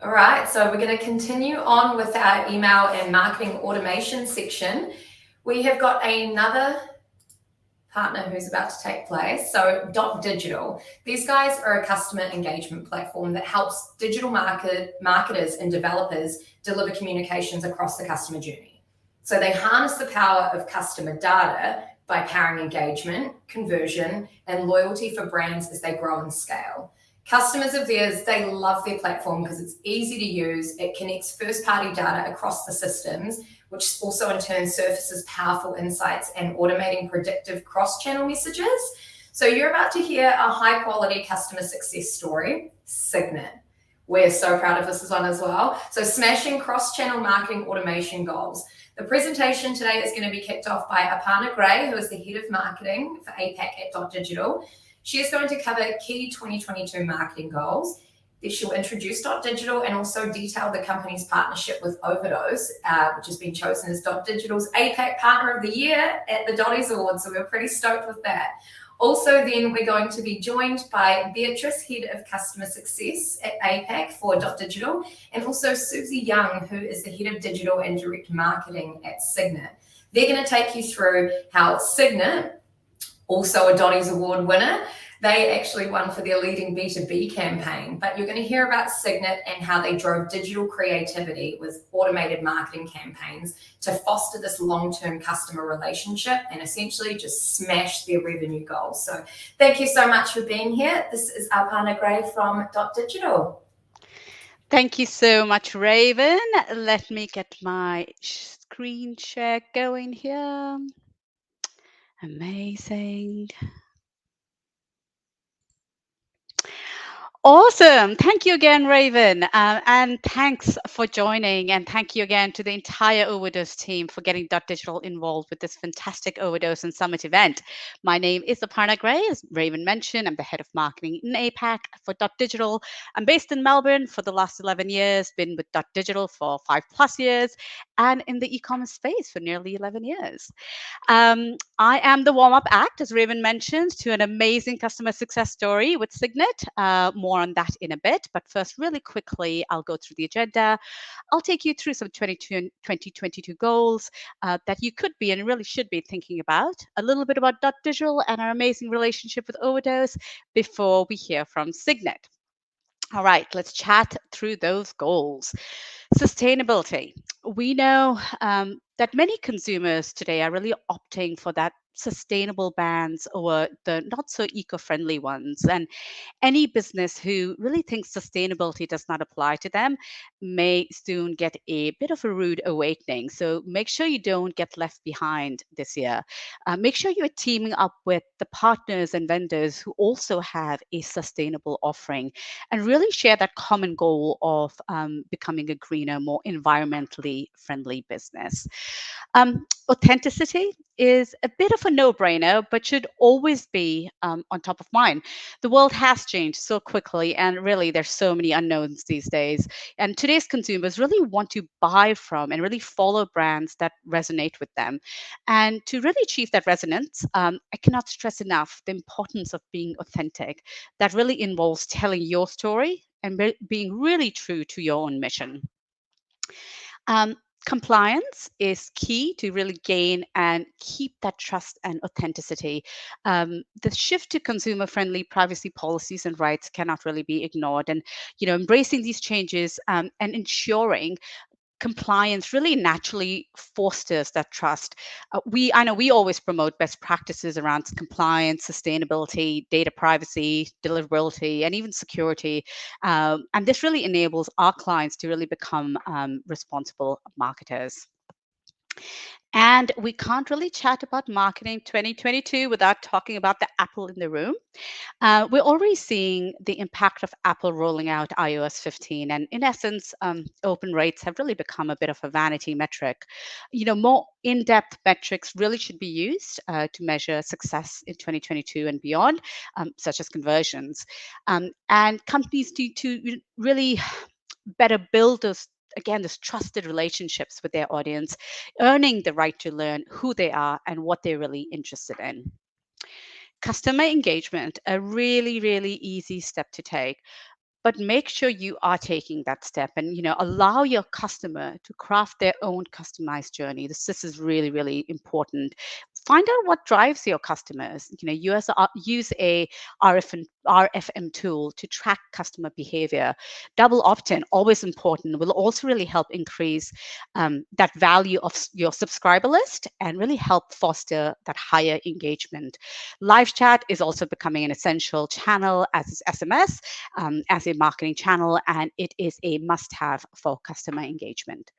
All right, so we're going to continue on with our email and marketing automation section. We have got another partner who's about to take place. So Dotdigital. These guys are a customer engagement platform that helps digital marketers and developers deliver communications across the customer journey. So they harness the power of customer data by powering engagement, conversion, and loyalty for brands as they grow and scale. Customers of theirs, they love their platform because it's easy to use. It connects first-party data across the systems, which also in turn surfaces powerful insights and automating predictive cross-channel messages. So you're about to hear a high-quality customer success story, Signet. We're so proud of this one as well. So smashing cross-channel marketing automation goals. The presentation today is going to be kicked off by Aparna Gray, who is the head of marketing for APAC at Dotdigital. She is going to cover key 2022 marketing goals. She'll introduce Dotdigital and also detail the company's partnership with Overdose, which has been chosen as Dotdigital's APAC Partner of the Year at the Dotties Award. So we're pretty stoked with that. Also then we're going to be joined by Beatrice, Head of Customer Success at APAC for Dotdigital, and also Suzie Young, who is the Head of Digital and Direct Marketing at Signet. They're going to take you through how Signet, also a Dotties Award winner, they actually won for their leading B2B campaign, but you're going to hear about Signet and how they drove digital creativity with automated marketing campaigns to foster this long-term customer relationship and essentially just smash their revenue goals. So thank you so much for being here. This is Aparna Gray from Dotdigital. Thank you so much, Raven. Let me get my screen share going here. Amazing. Awesome. Thank you again, Raven. And thanks for joining. And thank you again to the entire Overdose team for getting Dotdigital involved with this fantastic Overdose and Summit event. My name is Aparna Gray, as Raven mentioned. I'm the head of marketing in APAC for Dotdigital. I'm based in Melbourne for the last 11 years, been with Dotdigital for 5+ years, and in the e-commerce space for nearly 11 years. I am the warm-up act, as Raven mentioned, to an amazing customer success story with Signet. More on that in a bit, but first, really quickly, I'll go through the agenda. I'll take you through some 2022 goals that you could be and really should be thinking about, a little bit about Dotdigital and our amazing relationship with Overdose before we hear from Signet. All right, let's chat through those goals. Sustainability. We know that many consumers today are really opting for that sustainable brands over the not so eco-friendly ones. And any business who really thinks sustainability does not apply to them may soon get a bit of a rude awakening. So make sure you don't get left behind this year. Make sure you're teaming up with the partners and vendors who also have a sustainable offering and really share that common goal of becoming a greener, more environmentally friendly business. Authenticity is a bit of a no-brainer, but should always be on top of mind. The world has changed so quickly, and really there's so many unknowns these days. And today's consumers really want to buy from and really follow brands that resonate with them. And to really achieve that resonance, I cannot stress enough the importance of being authentic. That really involves telling your story and being really true to your own mission. Compliance is key to really gain and keep that trust and authenticity. The shift to consumer-friendly privacy policies and rights cannot really be ignored. And embracing these changes and ensuring compliance really naturally fosters that trust. I know we always promote best practices around compliance, sustainability, data privacy, deliverability, and even security. And this really enables our clients to really become responsible marketers. And we can't really chat about marketing 2022 without talking about the Apple in the room. We're already seeing the impact of Apple rolling out iOS 15. And in essence, open rates have really become a bit of a vanity metric. More in-depth metrics really should be used to measure success in 2022 and beyond, such as conversions. And companies need to really better build those trusted relationships with their audience, earning the right to learn who they are and what they're really interested in. Customer engagement, a really, really easy step to take. but make sure you are taking that step and allow your customer to craft their own customized journey. This is really, really important. Find out what drives your customers. Use a RFM tool to track customer behavior. Double opt-in, always important, will also really help increase that value of your subscriber list and really help foster that higher engagement. Live chat is also becoming an essential channel, as is SMS, as a marketing channel, and it is a must-have for customer engagement.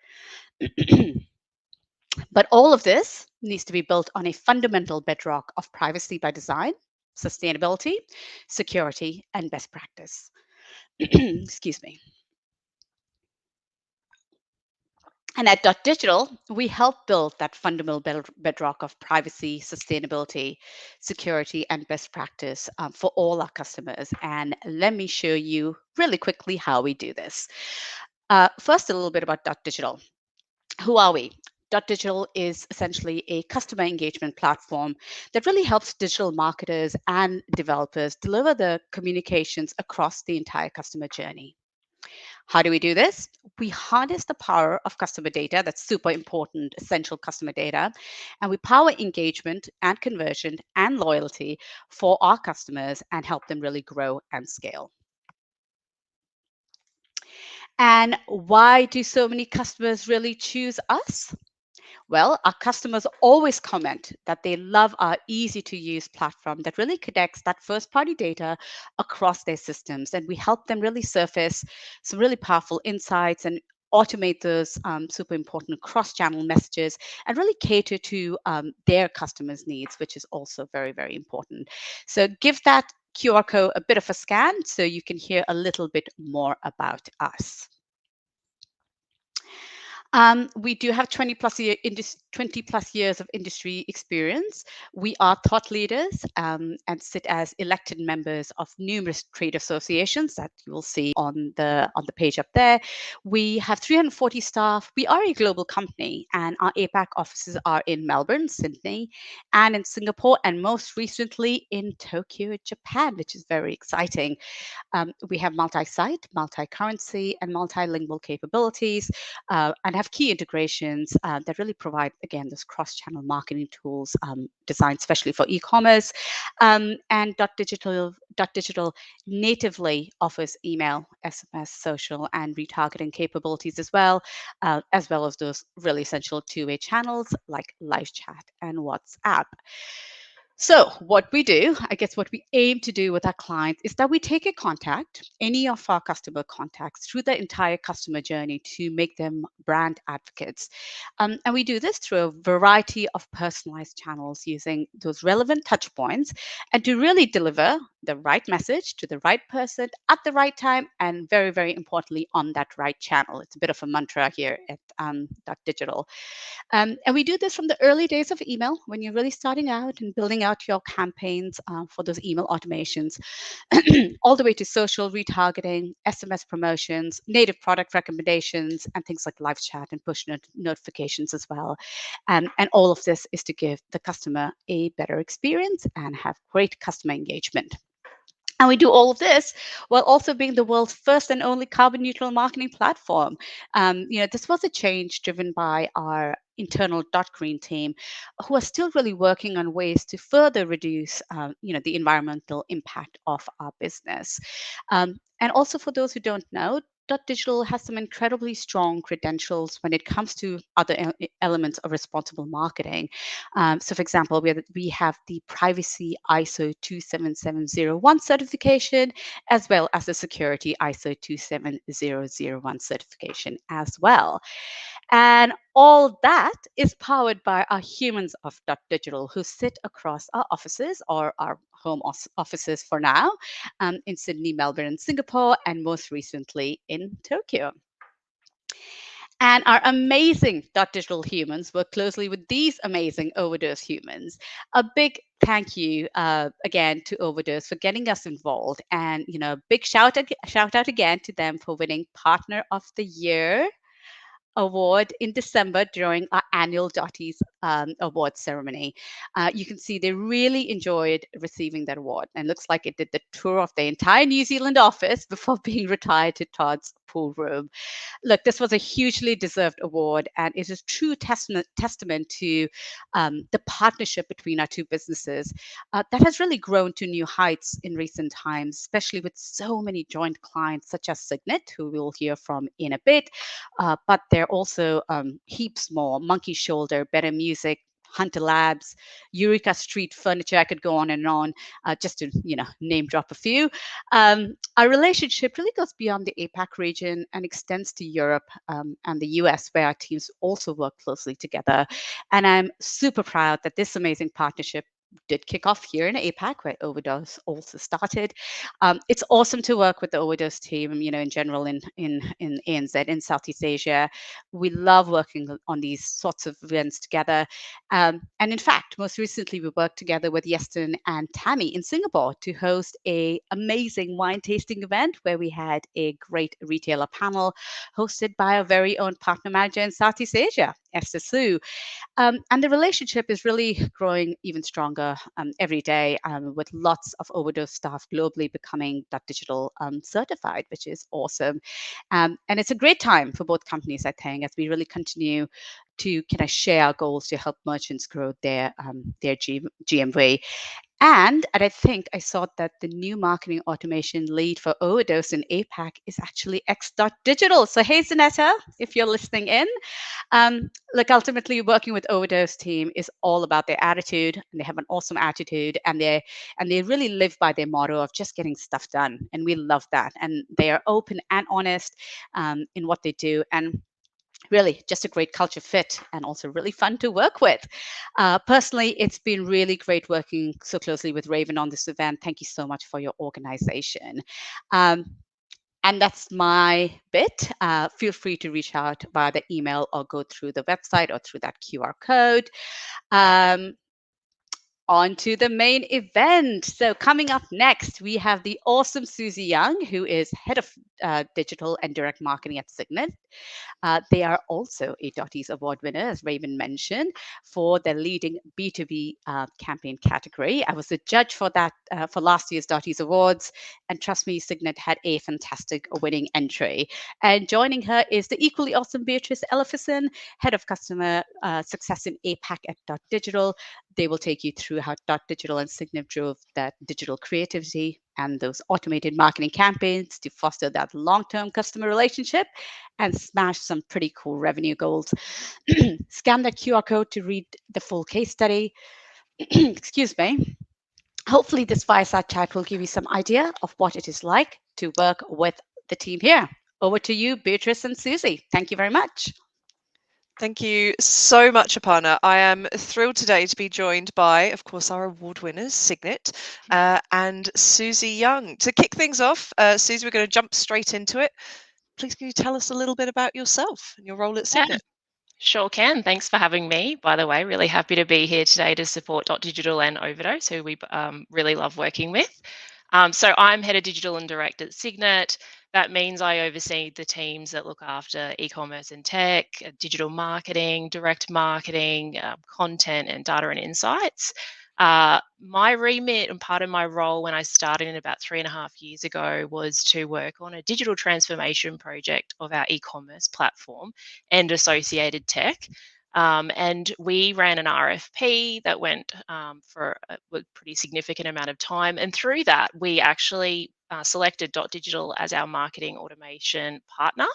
But all of this needs to be built on a fundamental bedrock of privacy by design, sustainability, security, and best practice. Excuse me. And at Dotdigital, we help build that fundamental bedrock of privacy, sustainability, security, and best practice for all our customers. And let me show you really quickly how we do this. First, a little bit about Dotdigital. Who are we? Dotdigital is essentially a customer engagement platform that really helps digital marketers and developers deliver the communications across the entire customer journey. How do we do this? We harness the power of customer data, that's super important, essential customer data, and we power engagement and conversion and loyalty for our customers and help them really grow and scale. And why do so many customers really choose us? Well, our customers always comment that they love our easy to use platform that really connects that first party data across their systems. And we help them really surface some really powerful insights and automate those super important cross channel messages and really cater to their customers' needs, which is also very, very important. So give that QR code a bit of a scan so you can hear a little bit more about us. We do have 20 plus years of industry experience. We are thought leaders and sit as elected members of numerous trade associations that you will see on the page up there. We have 340 staff. We are a global company, and our APAC offices are in Melbourne, Sydney, and in Singapore, and most recently in Tokyo, Japan, which is very exciting. We have multi-site, multi-currency, and multilingual capabilities, and have key integrations that really provide, again, this cross-channel marketing tools designed especially for e-commerce. And Dotdigital natively offers email, SMS, social, and retargeting capabilities as well as those really essential two-way channels like live chat and WhatsApp. So what we do, I guess what we aim to do with our clients is that we take a contact, any of our customer contacts, through the entire customer journey to make them brand advocates. And we do this through a variety of personalized channels using those relevant touch points and to really deliver the right message to the right person at the right time and very, very importantly on that right channel. It's a bit of a mantra here at Dotdigital. And we do this from the early days of email when you're really starting out and building out your campaigns for those email automations, all the way to social retargeting, SMS promotions, native product recommendations, and things like live chat and push notifications as well. And all of this is to give the customer a better experience and have great customer engagement. And we do all of this while also being the world's first and only carbon neutral marketing platform. This was a change driven by our internal Green team, who are still really working on ways to further reduce, the environmental impact of our business. And also, for those who don't know, Dotdigital has some incredibly strong credentials when it comes to other elements of responsible marketing. So, for example, we have the privacy ISO 27701 certification, as well as the security ISO 27001 certification as well. And all that is powered by our humans of Dotdigital who sit across our offices or our home offices for now in Sydney, Melbourne, and Singapore, and most recently in Tokyo. And our amazing Dotdigital humans work closely with these amazing Overdose humans. A big thank you again to Overdose for getting us involved, and big shout out again to them for winning Partner of the Year Award in December during our annual Dotties Award ceremony. You can see they really enjoyed receiving that award, and looks like it did the tour of the entire New Zealand office before being retired to Todd's pool room. Look, this was a hugely deserved award, and it is a true testament to the partnership between our two businesses that has really grown to new heights in recent times, especially with so many joint clients such as Signet, who we'll hear from in a bit. But there are also heaps more: Monkey Shoulder, Better Music, Hunter Labs, Eureka Street Furniture. I could go on and on, just to name drop a few. Our relationship really goes beyond the APAC region and extends to Europe and the US, where our teams also work closely together. And I'm super proud that this amazing partnership did kick off here in APAC, where Overdose also started. It's awesome to work with the Overdose team, in general in ANZ, in Southeast Asia. We love working on these sorts of events together. And in fact, most recently, we worked together with Yeston and Tammy in Singapore to host a amazing wine tasting event where we had a great retailer panel hosted by our very own partner manager in Southeast Asia, Esther Su. And the relationship is really growing even stronger every day, with lots of Overdose staff globally becoming Dotdigital certified, which is awesome. And it's a great time for both companies, I think, as we really continue to kind of share our goals to help merchants grow their GMV. And I think I saw that the new marketing automation lead for Overdose in APAC is actually X.Digital. So hey, Zanetta, if you're listening in, look, ultimately working with Overdose team is all about their attitude, and they have an awesome attitude, and they really live by their motto of just getting stuff done. And we love that. And they are open and honest in what they do. And really just a great culture fit, and also really fun to work with. Personally, it's been really great working so closely with Raven on this event. Thank you so much for your organization. And that's my bit. Feel free to reach out via the email or go through the website or through that QR code. On to the main event. So coming up next, we have the awesome Suzie Young, who is head of digital and direct marketing at Signet. They are also a Dotties Award winner, as Raven mentioned, for their leading B2B campaign category. I was a judge for that for last year's Dotties Awards, and trust me, Signet had a fantastic winning entry. And joining her is the equally awesome Beatrice Ellefsen, head of customer success in APAC at Dotdigital. They will take you through how Dotdigital and Signet drove that digital creativity and those automated marketing campaigns to foster that long-term customer relationship and smash some pretty cool revenue goals. Scan that QR code to read the full case study. Excuse me. Hopefully this fireside chat will give you some idea of what it is like to work with the team here. Over to you, Beatrice and Suzie. Thank you very much. Thank you so much, Aparna. I am thrilled today to be joined by, of course, our award winners, Signet and Suzie Young. To kick things off, Suzie, we're going to jump straight into it. Please, can you tell us a little bit about yourself and your role at Signet? Yeah, sure can. Thanks for having me, by the way. Really happy to be here today to support Dotdigital and Overdose, who we really love working with. So I'm head of digital and direct at Signet. That means I oversee the teams that look after e-commerce and tech, digital marketing, direct marketing, content, and data and insights. My remit and part of my role when I started in about 3.5 years ago was to work on a digital transformation project of our e-commerce platform and associated tech. And we ran an RFP that went for a pretty significant amount of time. And through that, we actually selected Dotdigital as our marketing automation partner.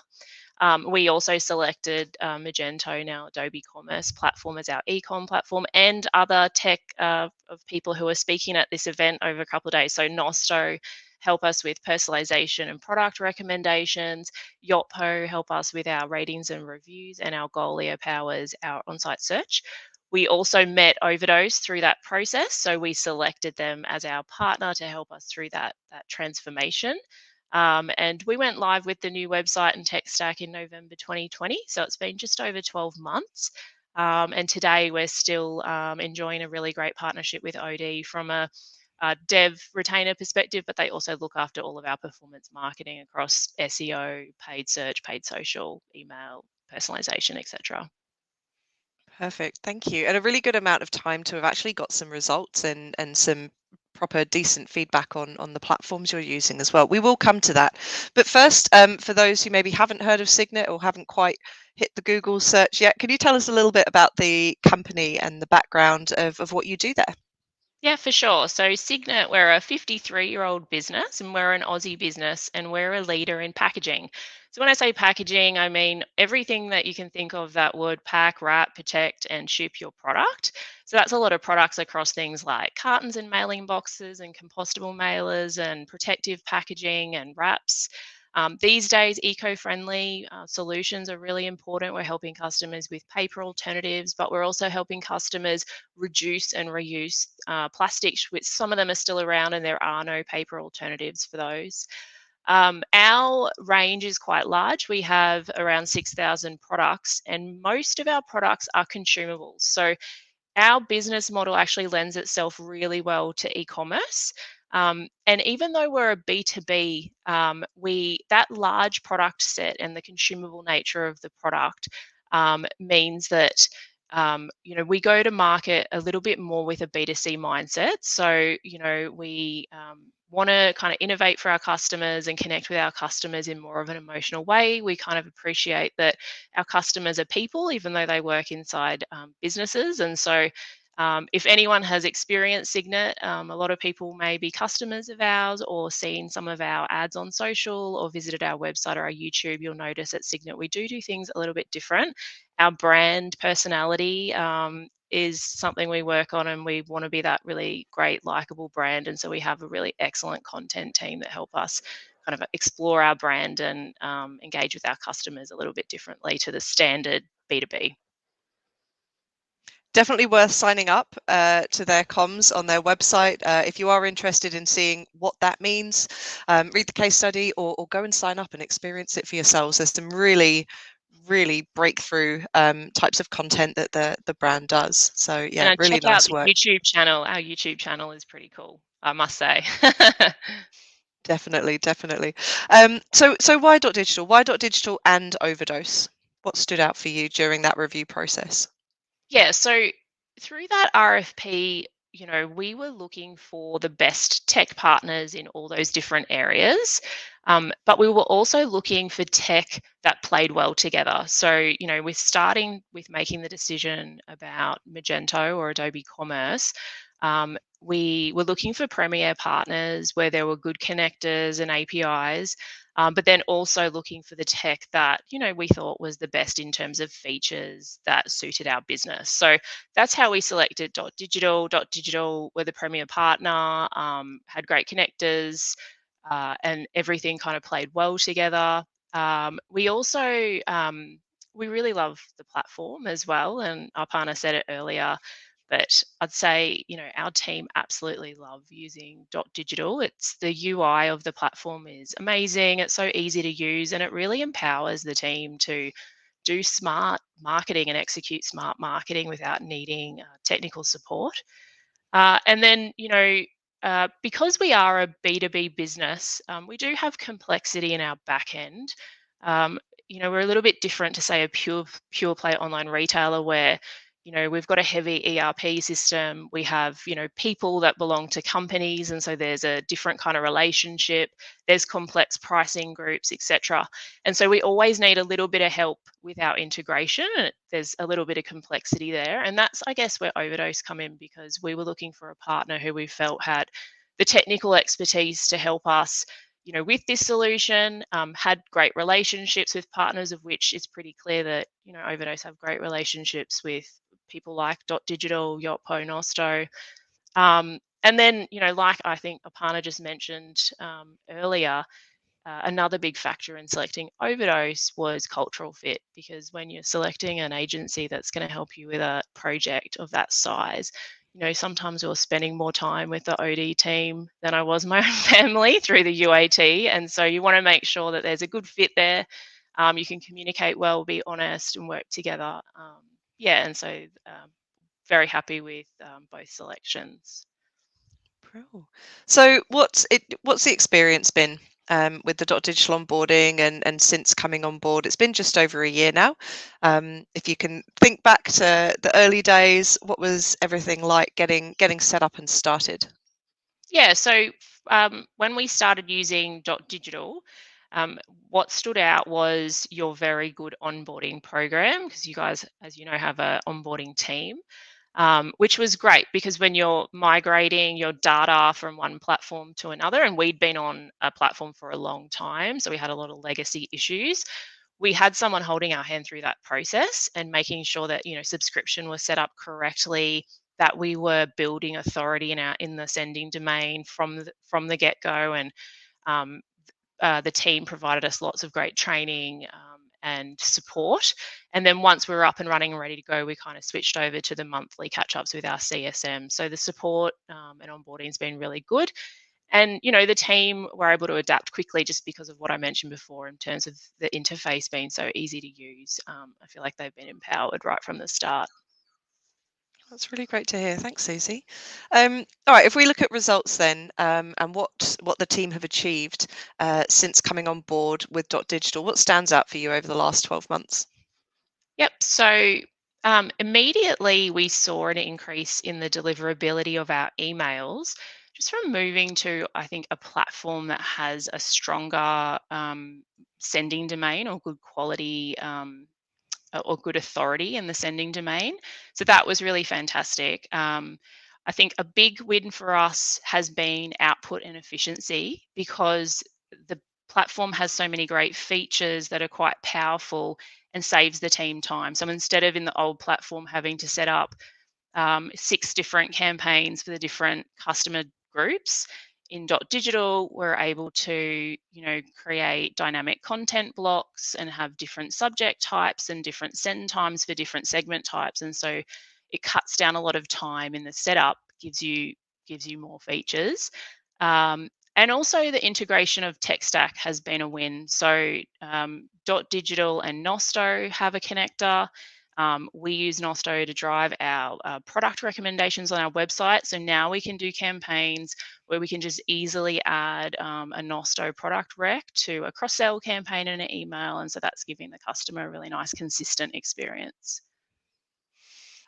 We also selected Magento, now Adobe Commerce platform, as our e-com platform, and other tech of people who are speaking at this event over a couple of days. So Nosto help us with personalization and product recommendations. Yotpo help us with our ratings and reviews, and our Golio powers our on-site search. We also met Overdose through that process, so we selected them as our partner to help us through that transformation. And we went live with the new website and tech stack in November 2020, so it's been just over 12 months. And today we're still enjoying a really great partnership with OD from a dev retainer perspective, but they also look after all of our performance marketing across SEO, paid search, paid social, email, personalization, etc. Perfect, thank you. And a really good amount of time to have actually got some results and some proper decent feedback on the platforms you're using as well. We will come to that. But first, for those who maybe haven't heard of Signet or haven't quite hit the Google search yet, can you tell us a little bit about the company and the background of what you do there? Yeah, for sure. So Signet, we're a 53-year-old business and we're an Aussie business and we're a leader in packaging. So when I say packaging, I mean everything that you can think of that would pack, wrap, protect, and ship your product. So that's a lot of products across things like cartons and mailing boxes and compostable mailers and protective packaging and wraps. These days, eco-friendly solutions are really important. We're helping customers with paper alternatives, but we're also helping customers reduce and reuse plastics, which some of them are still around and there are no paper alternatives for those. Our range is quite large. We have around 6,000 products, and most of our products are consumables. So our business model actually lends itself really well to e-commerce. And even though we're a B2B, that large product set and the consumable nature of the product means that we go to market a little bit more with a B2C mindset. So we want to kind of innovate for our customers and connect with our customers in more of an emotional way. We kind of appreciate that our customers are people, even though they work inside businesses. And so if anyone has experienced Signet, a lot of people may be customers of ours or seen some of our ads on social or visited our website or our YouTube. You'll notice at Signet we do things a little bit different. Our brand personality is something we work on, and we want to be that really great, likable brand. And so we have a really excellent content team that help us kind of explore our brand and engage with our customers a little bit differently to the standard B2B. Definitely worth signing up to their comms on their website. If you are interested in seeing what that means, read the case study or go and sign up and experience it for yourselves. There's some really breakthrough types of content that the brand does. So yeah, And really check out nice the work. YouTube channel. Our YouTube channel is pretty cool, I must say. Definitely. So why Dotdigital? Why Dotdigital and Overdose? What stood out for you during that review process? Yeah, so through that RFP, we were looking for the best tech partners in all those different areas. But we were also looking for tech that played well together. So, we're starting with making the decision about Magento or Adobe Commerce. We were looking for premier partners where there were good connectors and APIs. But then also looking for the tech that we thought was the best in terms of features that suited our business. So that's how we selected Dotdigital. Dotdigital were the premier partner, had great connectors, and everything kind of played well together. We also we really love the platform as well, and Aparna said it earlier. But I'd say, our team absolutely love using Dotdigital. It's the UI of the platform is amazing. It's so easy to use, and it really empowers the team to do smart marketing and execute smart marketing without needing technical support. And then, because we are a B2B business, we do have complexity in our back end. We're a little bit different to, say, a pure play online retailer where we've got a heavy ERP system. We have, people that belong to companies. And so there's a different kind of relationship. There's complex pricing groups, etc. And so we always need a little bit of help with our integration. And there's a little bit of complexity there. And that's, I guess, where Overdose come in, because we were looking for a partner who we felt had the technical expertise to help us with this solution, had great relationships with partners, of which it's pretty clear that, Overdose have great relationships with people like Dotdigital, Yotpo, Nosto. And then, like I think Aparna just mentioned earlier, another big factor in selecting Overdose was cultural fit, because when you're selecting an agency that's going to help you with a project of that size, sometimes we're spending more time with the OD team than I was my own family through the UAT. And so you want to make sure that there's a good fit there. You can communicate well, be honest, and work together. And so very happy with both selections. Cool. So what's the experience been with the Dotdigital onboarding and since coming on board. It's been just over a year now. If you can think back to the early days, what was everything like getting set up and started? Yeah, so when we started using Dotdigital, what stood out was your very good onboarding program, because you guys, as you know, have an onboarding team, which was great because when you're migrating your data from one platform to another, and we'd been on a platform for a long time, so we had a lot of legacy issues. We had someone holding our hand through that process and making sure that subscription was set up correctly, that we were building authority in the sending domain from the get go, and um, the team provided us lots of great training and support. And then once we were up and running and ready to go, we kind of switched over to the monthly catch ups with our CSM. So the support and onboarding has been really good. And the team were able to adapt quickly just because of what I mentioned before in terms of the interface being so easy to use. I feel like they've been empowered right from the start. That's really great to hear. Thanks, Susie. All right, if we look at results then, and what the team have achieved since coming on board with Dotdigital, what stands out for you over the last 12 months? Yep. So immediately we saw an increase in the deliverability of our emails just from moving to, I think, a platform that has a stronger sending domain or good quality or good authority in the sending domain. So that was really fantastic. I think a big win for us has been output and efficiency, because the platform has so many great features that are quite powerful and saves the team time. So instead of in the old platform having to set up 6 different campaigns for the different customer groups, in Dotdigital, we're able to, create dynamic content blocks and have different subject types and different send times for different segment types. And so it cuts down a lot of time in the setup, gives you more features. And also the integration of tech stack has been a win. So Dotdigital and Nosto have a connector. We use Nosto to drive our product recommendations on our website. So now we can do campaigns where we can just easily add a Nosto product rec to a cross-sell campaign in an email. And so that's giving the customer a really nice, consistent experience.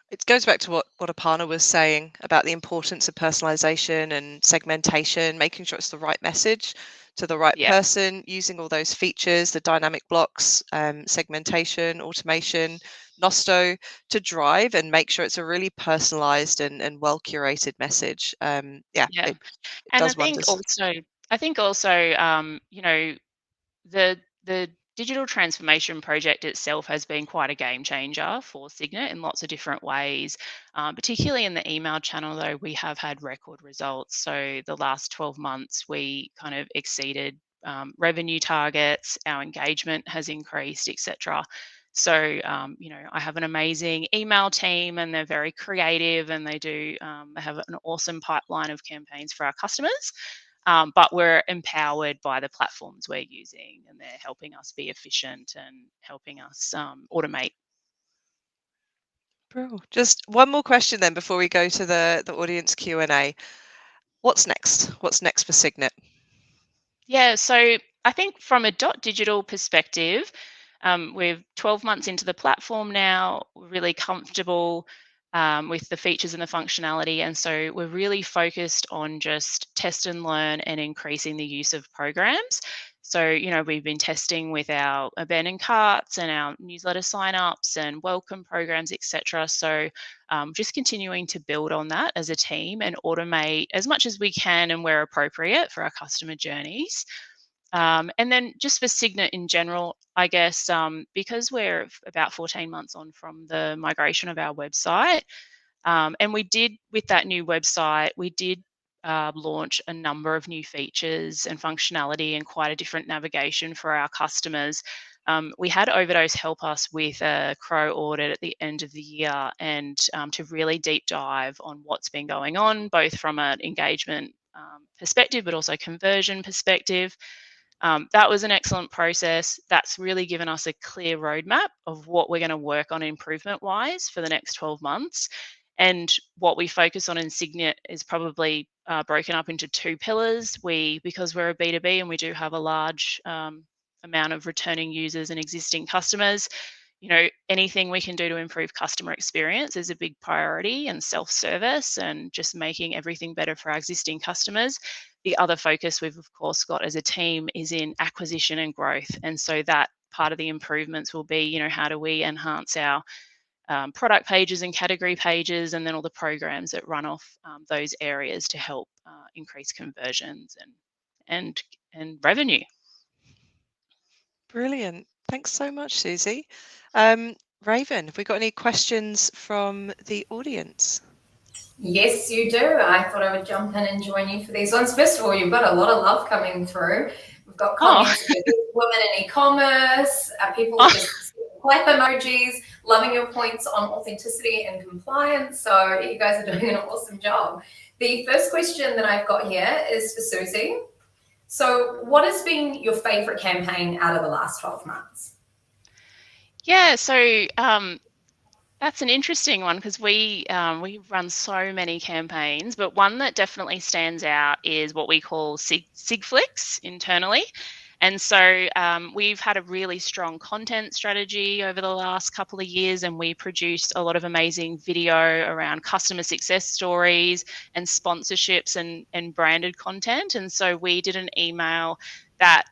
It goes back to what Aparna was saying about the importance of personalization and segmentation, making sure it's the right message to the right Yeah. person, using all those features, the dynamic blocks, segmentation, automation, Nosto, to drive and make sure it's a really personalized and well curated message. Yeah. It And does wonders. I think also, the digital transformation project itself has been quite a game changer for Signet in lots of different ways, particularly in the email channel, though we have had record results. So the last 12 months, we kind of exceeded revenue targets, our engagement has increased, etc. So, I have an amazing email team and they're very creative, and they have an awesome pipeline of campaigns for our customers. But we're empowered by the platforms we're using, and they're helping us be efficient and helping us automate. Bro, just one more question then before we go to the audience Q&A. What's next? What's next for Signet? Yeah, so I think from a Dotdigital perspective, we're 12 months into the platform now, we're really comfortable with the features and the functionality. And so we're really focused on just test and learn and increasing the use of programs. So, we've been testing with our abandoned carts and our newsletter signups and welcome programs, etc. So just continuing to build on that as a team and automate as much as we can and where appropriate for our customer journeys. And then just for Signet in general, I guess, because we're about 14 months on from the migration of our website, and with that new website, we did launch a number of new features and functionality and quite a different navigation for our customers. We had Overdose help us with a Crow audit at the end of the year, and to really deep dive on what's been going on, both from an engagement perspective, but also conversion perspective. That was an excellent process. That's really given us a clear roadmap of what we're going to work on improvement-wise for the next 12 months. And what we focus on in Signet is probably broken up into 2 pillars. Because we're a B2B and we do have a large amount of returning users and existing customers, anything we can do to improve customer experience is a big priority, and self-service and just making everything better for our existing customers. The other focus we've of course got as a team is in acquisition and growth. And so that part of the improvements will be, how do we enhance our product pages and category pages, and then all the programs that run off those areas to help increase conversions and revenue. Brilliant. Thanks so much, Suzie. Raven, have we got any questions from the audience? Yes, you do. I thought I would jump in and join you for these ones. First of all, you've got a lot of love coming through. We've got comments about women in e-commerce, people just clap emojis, loving your points on authenticity and compliance. So you guys are doing an awesome job. The first question that I've got here is for Suzie. So what has been your favorite campaign out of the last 12 months? Yeah, so that's an interesting one, because we run so many campaigns, but one that definitely stands out is what we call SigFlix internally. And so we've had a really strong content strategy over the last couple of years, and we produced a lot of amazing video around customer success stories and sponsorships and branded content. And so we did an email that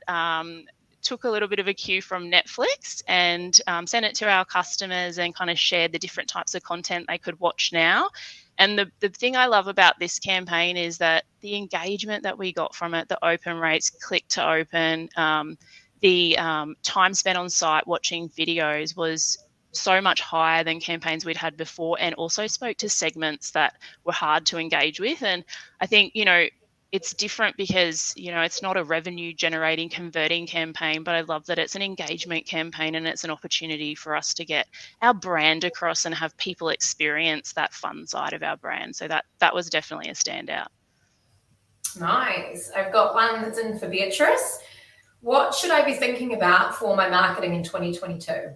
took a little bit of a cue from Netflix and sent it to our customers and kind of shared the different types of content they could watch now. And the thing I love about this campaign is that the engagement that we got from it, the open rates, click to open, the time spent on site watching videos was so much higher than campaigns we'd had before, and also spoke to segments that were hard to engage with. And I think, it's different because, it's not a revenue generating, converting campaign, but I love that it's an engagement campaign and it's an opportunity for us to get our brand across and have people experience that fun side of our brand. So that was definitely a standout. Nice. I've got one that's in for Beatrice. What should I be thinking about for my marketing in 2022?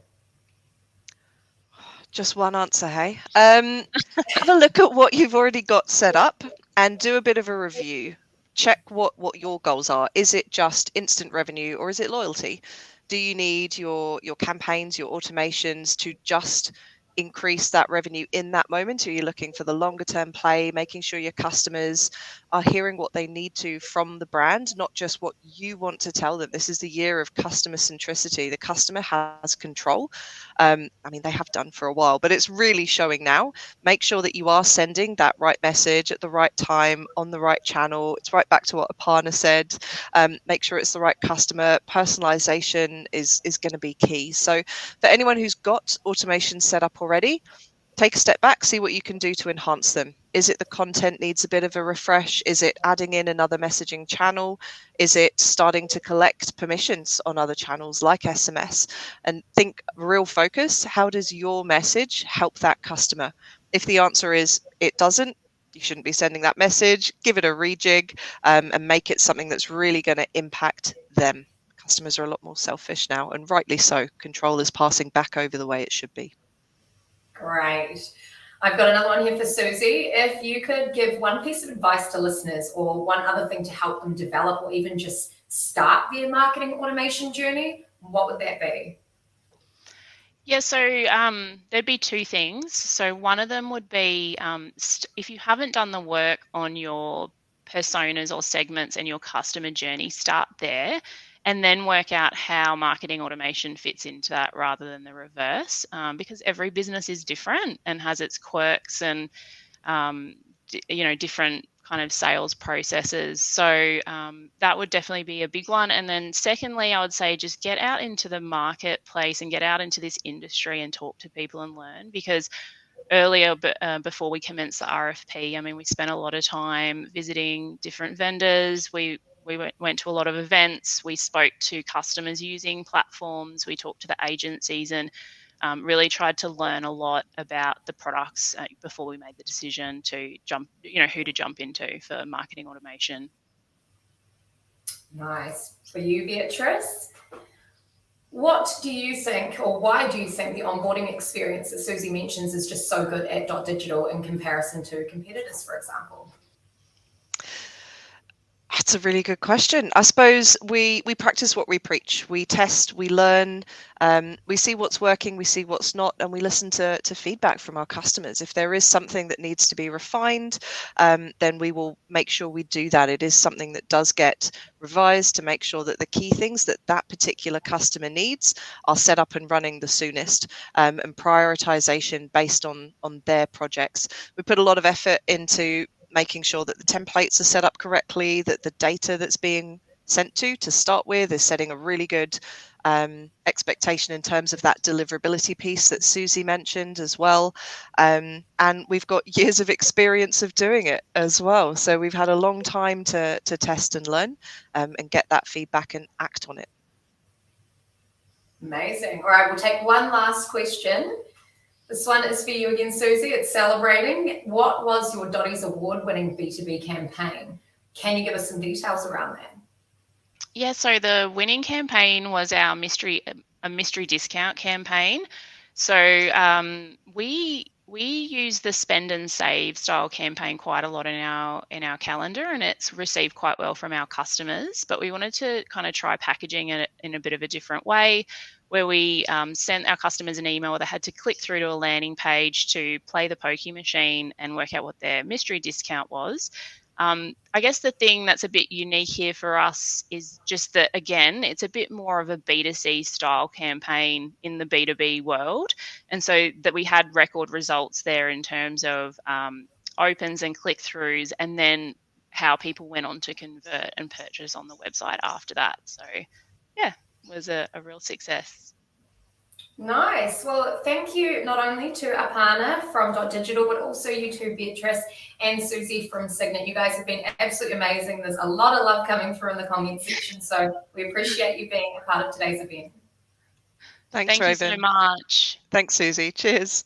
Just one answer, hey? Have a look at what you've already got set up and do a bit of a review. Check what your goals are. Is it just instant revenue, or is it loyalty? Do you need your campaigns, your automations to just increase that revenue in that moment? Or are you looking for the longer term play, making sure your customers are hearing what they need to from the brand, not just what you want to tell them? This is the year of customer centricity. The customer has control. They have done for a while, but it's really showing now. Make sure that you are sending that right message at the right time on the right channel. It's right back to what Aparna said. Make sure it's the right customer. Personalization is going to be key. So for anyone who's got automation set up already, take a step back, see what you can do to enhance them. Is it the content needs a bit of a refresh? Is it adding in another messaging channel? Is it starting to collect permissions on other channels like SMS? And think real focus. How does your message help that customer? If the answer is it doesn't, you shouldn't be sending that message. Give it a rejig and make it something that's really going to impact them. Customers are a lot more selfish now, and rightly so. Control is passing back over the way it should be. Great. I've got another one here for Suzie. If you could give one piece of advice to listeners, or one other thing to help them develop or even just start their marketing automation journey, what would that be? Yeah, so there'd be 2 things. So one of them would be if you haven't done the work on your personas or segments and your customer journey, start there and then work out how marketing automation fits into that rather than the reverse, because every business is different and has its quirks and, different kind of sales processes. So that would definitely be a big one. And then secondly, I would say just get out into the marketplace and get out into this industry and talk to people and learn, because earlier, before we commenced the RFP, we spent a lot of time visiting different vendors. We went to a lot of events. We spoke to customers using platforms. We talked to the agencies and really tried to learn a lot about the products before we made the decision to who to jump into for marketing automation. Nice. For you, Beatrice, What do you think, or why do you think the onboarding experience that Suzie mentions is just so good at Dotdigital in comparison to competitors, for example? That's a really good question. I suppose we practice what we preach. We test, we learn, we see what's working, we see what's not, and we listen to feedback from our customers. If there is something that needs to be refined, then we will make sure we do that. It is something that does get revised to make sure that the key things that that particular customer needs are set up and running the soonest, and prioritization based on their projects. We put a lot of effort into making sure that the templates are set up correctly, that the data that's being sent to start with is setting a really good expectation in terms of that deliverability piece that Suzie mentioned as well. And we've got years of experience of doing it as well. So we've had a long time to test and learn and get that feedback and act on it. Amazing. All right, we'll take one last question. This one is for you again, Suzie. It's celebrating. What was your Dotties Award winning B2B campaign? Can you give us some details around that? Yeah, so the winning campaign was our mystery discount campaign. So we use the spend and save style campaign quite a lot in our calendar, and it's received quite well from our customers. But we wanted to kind of try packaging it in a bit of a different way, where we sent our customers an email where they had to click through to a landing page to play the pokey machine and work out what their mystery discount was. I guess the thing that's a bit unique here for us is just that, again, it's a bit more of a B2C style campaign in the B2B world. And so that we had record results there in terms of opens and click-throughs, and then how people went on to convert and purchase on the website after that. So, yeah, it was a real success. Nice. Well, thank you not only to Aparna from Dotdigital, but also you two, Beatrice and Suzie from Signet. You guys have been absolutely amazing. There's a lot of love coming through in the comment section, so we appreciate you being a part of today's event. Thanks, Raven. Thank you so much. Thanks, Suzie. Cheers.